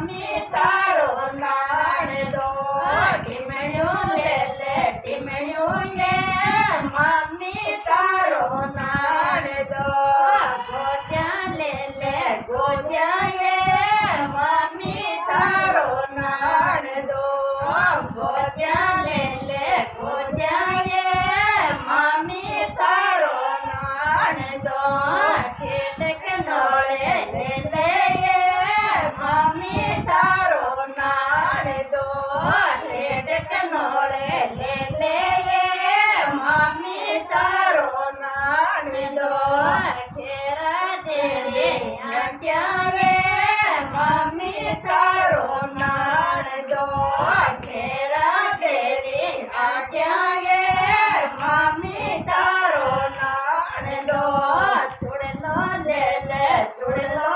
mummy તારો નાણદો ટીમણ્યું લે લે ટીમણ્યું એ મમ્મી તારો નાણદો ગોત્યા લે લે ગોત્યા એ મમ્મી તારો નાણદો ગોત્યા લે લે ગોત્યા એ મમ્મી તારો નાણદો ઠેઠ નોળે લે લે મમ્મી તારો નાણદો ઠેઠ નોળે લે લે મમ્મી તારો નાણદો ઘેરા ઘેરે આટ્યા રે મમ્મી તારો નાણદો ઘેરા ઘેરે આટ્યા રે મમ્મી તારો નાણદો છોડલો લે લે છોડલો